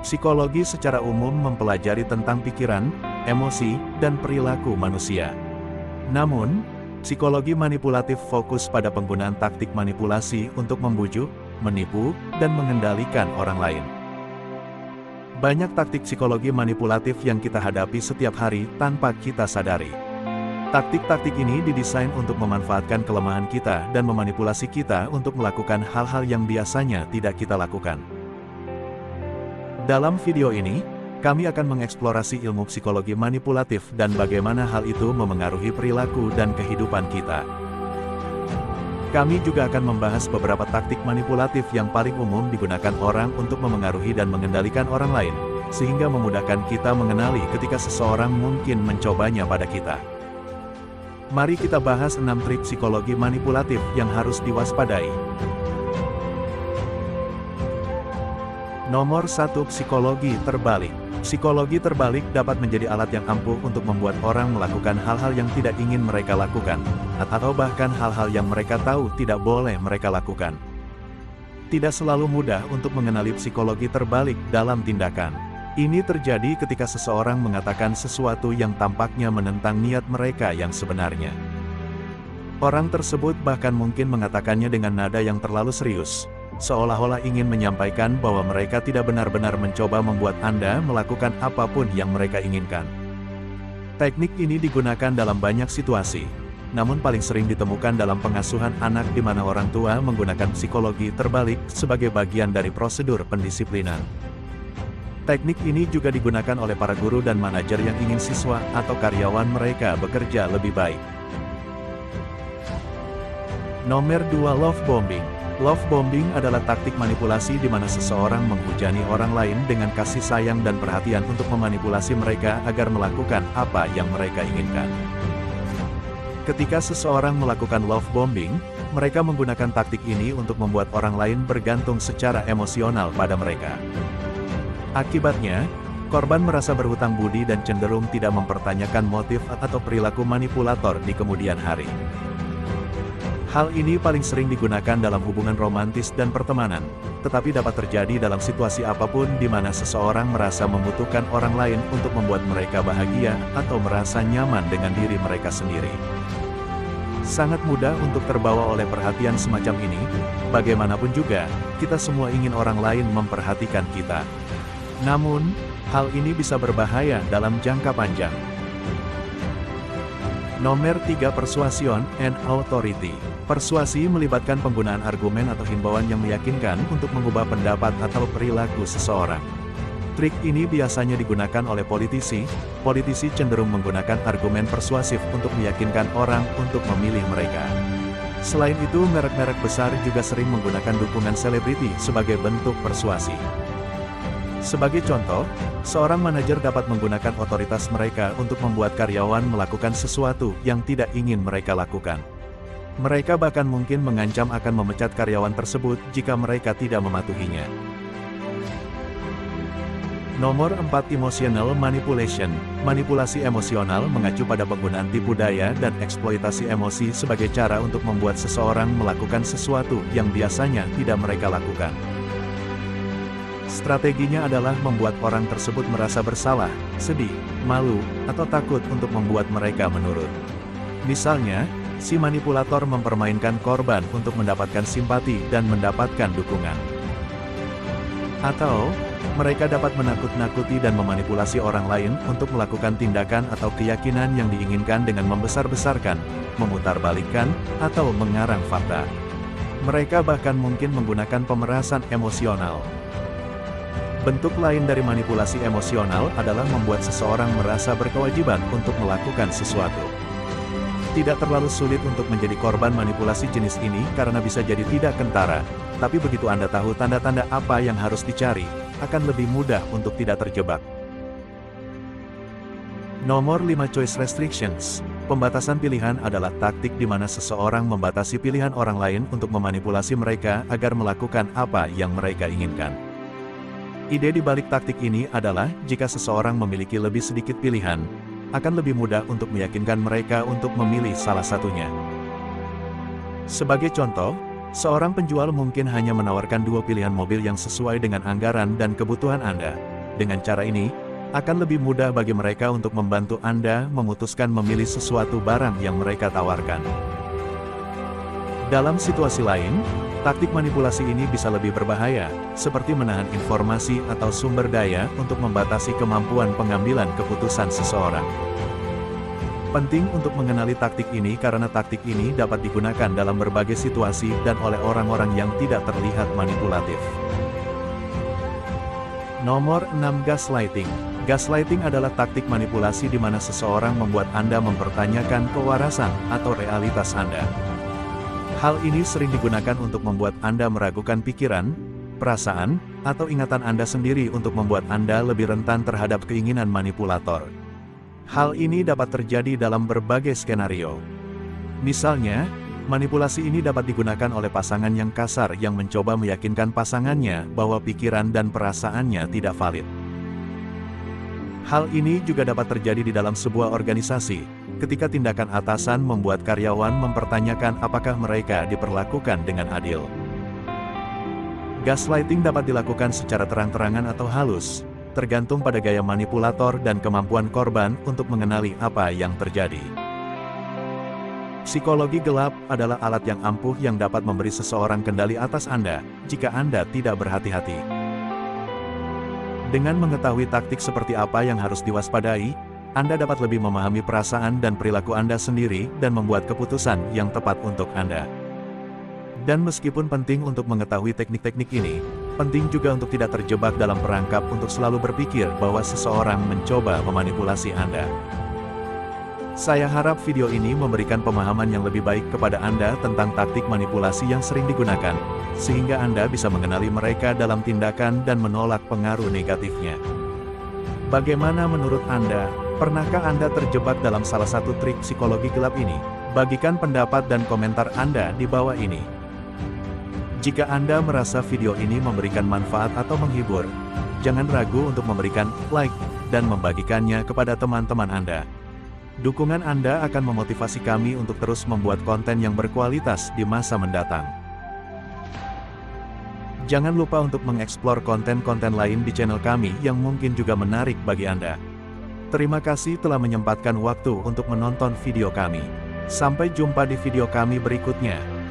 Psikologi secara umum mempelajari tentang pikiran, emosi, dan perilaku manusia. Namun, psikologi manipulatif fokus pada penggunaan taktik manipulasi untuk membujuk, menipu, dan mengendalikan orang lain. Banyak taktik psikologi manipulatif yang kita hadapi setiap hari tanpa kita sadari. Taktik-taktik ini didesain untuk memanfaatkan kelemahan kita dan memanipulasi kita untuk melakukan hal-hal yang biasanya tidak kita lakukan. Dalam video ini, kami akan mengeksplorasi ilmu psikologi manipulatif dan bagaimana hal itu memengaruhi perilaku dan kehidupan kita. Kami juga akan membahas beberapa taktik manipulatif yang paling umum digunakan orang untuk memengaruhi dan mengendalikan orang lain, sehingga memudahkan kita mengenali ketika seseorang mungkin mencobanya pada kita. Mari kita bahas 6 trik psikologi manipulatif yang harus diwaspadai. Nomor 1. Psikologi terbalik. Psikologi terbalik dapat menjadi alat yang ampuh untuk membuat orang melakukan hal-hal yang tidak ingin mereka lakukan, atau bahkan hal-hal yang mereka tahu tidak boleh mereka lakukan. Tidak selalu mudah untuk mengenali psikologi terbalik dalam tindakan. Ini terjadi ketika seseorang mengatakan sesuatu yang tampaknya menentang niat mereka yang sebenarnya. Orang tersebut bahkan mungkin mengatakannya dengan nada yang terlalu serius, seolah-olah ingin menyampaikan bahwa mereka tidak benar-benar mencoba membuat Anda melakukan apapun yang mereka inginkan. Teknik ini digunakan dalam banyak situasi, namun paling sering ditemukan dalam pengasuhan anak di mana orang tua menggunakan psikologi terbalik sebagai bagian dari prosedur pendisiplinan. Teknik ini juga digunakan oleh para guru dan manajer yang ingin siswa atau karyawan mereka bekerja lebih baik. Nomor 2. Love bombing. Love bombing adalah taktik manipulasi di mana seseorang menghujani orang lain dengan kasih sayang dan perhatian untuk memanipulasi mereka agar melakukan apa yang mereka inginkan. Ketika seseorang melakukan love bombing, mereka menggunakan taktik ini untuk membuat orang lain bergantung secara emosional pada mereka. Akibatnya, korban merasa berhutang budi dan cenderung tidak mempertanyakan motif atau perilaku manipulator di kemudian hari. Hal ini paling sering digunakan dalam hubungan romantis dan pertemanan, tetapi dapat terjadi dalam situasi apapun di mana seseorang merasa membutuhkan orang lain untuk membuat mereka bahagia atau merasa nyaman dengan diri mereka sendiri. Sangat mudah untuk terbawa oleh perhatian semacam ini, bagaimanapun juga, kita semua ingin orang lain memperhatikan kita. Namun, hal ini bisa berbahaya dalam jangka panjang. Nomor 3. Persuasion and authority. Persuasi melibatkan penggunaan argumen atau himbauan yang meyakinkan untuk mengubah pendapat atau perilaku seseorang. Trik ini biasanya digunakan oleh politisi. Politisi cenderung menggunakan argumen persuasif untuk meyakinkan orang untuk memilih mereka. Selain itu, merek-merek besar juga sering menggunakan dukungan selebriti sebagai bentuk persuasi. Sebagai contoh, seorang manajer dapat menggunakan otoritas mereka untuk membuat karyawan melakukan sesuatu yang tidak ingin mereka lakukan. Mereka bahkan mungkin mengancam akan memecat karyawan tersebut jika mereka tidak mematuhinya. Nomor 4. Emotional manipulation. Manipulasi emosional mengacu pada penggunaan tipu daya dan eksploitasi emosi sebagai cara untuk membuat seseorang melakukan sesuatu yang biasanya tidak mereka lakukan. Strateginya adalah membuat orang tersebut merasa bersalah, sedih, malu, atau takut untuk membuat mereka menurut. Misalnya, si manipulator mempermainkan korban untuk mendapatkan simpati dan mendapatkan dukungan. Atau, mereka dapat menakut-nakuti dan memanipulasi orang lain untuk melakukan tindakan atau keyakinan yang diinginkan dengan membesar-besarkan, memutarbalikkan, atau mengarang fakta. Mereka bahkan mungkin menggunakan pemerasan emosional. Bentuk lain dari manipulasi emosional adalah membuat seseorang merasa berkewajiban untuk melakukan sesuatu. Tidak terlalu sulit untuk menjadi korban manipulasi jenis ini karena bisa jadi tidak kentara, tapi begitu Anda tahu tanda-tanda apa yang harus dicari, akan lebih mudah untuk tidak terjebak. Nomor 5. Choice restrictions. Pembatasan pilihan adalah taktik di mana seseorang membatasi pilihan orang lain untuk memanipulasi mereka agar melakukan apa yang mereka inginkan. Ide di balik taktik ini adalah, jika seseorang memiliki lebih sedikit pilihan, akan lebih mudah untuk meyakinkan mereka untuk memilih salah satunya. Sebagai contoh, seorang penjual mungkin hanya menawarkan 2 pilihan mobil yang sesuai dengan anggaran dan kebutuhan Anda. Dengan cara ini, akan lebih mudah bagi mereka untuk membantu Anda memutuskan memilih sesuatu barang yang mereka tawarkan. Dalam situasi lain, taktik manipulasi ini bisa lebih berbahaya, seperti menahan informasi atau sumber daya untuk membatasi kemampuan pengambilan keputusan seseorang. Penting untuk mengenali taktik ini karena taktik ini dapat digunakan dalam berbagai situasi dan oleh orang-orang yang tidak terlihat manipulatif. Nomor 6. Gaslighting. Gaslighting adalah taktik manipulasi di mana seseorang membuat Anda mempertanyakan kewarasan atau realitas Anda. Hal ini sering digunakan untuk membuat Anda meragukan pikiran, perasaan, atau ingatan Anda sendiri untuk membuat Anda lebih rentan terhadap keinginan manipulator. Hal ini dapat terjadi dalam berbagai skenario. Misalnya, manipulasi ini dapat digunakan oleh pasangan yang kasar yang mencoba meyakinkan pasangannya bahwa pikiran dan perasaannya tidak valid. Hal ini juga dapat terjadi di dalam sebuah organisasi, ketika tindakan atasan membuat karyawan mempertanyakan apakah mereka diperlakukan dengan adil. Gaslighting dapat dilakukan secara terang-terangan atau halus, tergantung pada gaya manipulator dan kemampuan korban untuk mengenali apa yang terjadi. Psikologi gelap adalah alat yang ampuh yang dapat memberi seseorang kendali atas Anda, jika Anda tidak berhati-hati. Dengan mengetahui taktik seperti apa yang harus diwaspadai, Anda dapat lebih memahami perasaan dan perilaku Anda sendiri dan membuat keputusan yang tepat untuk Anda. Dan meskipun penting untuk mengetahui teknik-teknik ini, penting juga untuk tidak terjebak dalam perangkap untuk selalu berpikir bahwa seseorang mencoba memanipulasi Anda. Saya harap video ini memberikan pemahaman yang lebih baik kepada Anda tentang taktik manipulasi yang sering digunakan, sehingga Anda bisa mengenali mereka dalam tindakan dan menolak pengaruh negatifnya. Bagaimana menurut Anda? Pernahkah Anda terjebak dalam salah satu trik psikologi gelap ini? Bagikan pendapat dan komentar Anda di bawah ini. Jika Anda merasa video ini memberikan manfaat atau menghibur, jangan ragu untuk memberikan like dan membagikannya kepada teman-teman Anda. Dukungan Anda akan memotivasi kami untuk terus membuat konten yang berkualitas di masa mendatang. Jangan lupa untuk mengeksplor konten-konten lain di channel kami yang mungkin juga menarik bagi Anda. Terima kasih telah menyempatkan waktu untuk menonton video kami. Sampai jumpa di video kami berikutnya.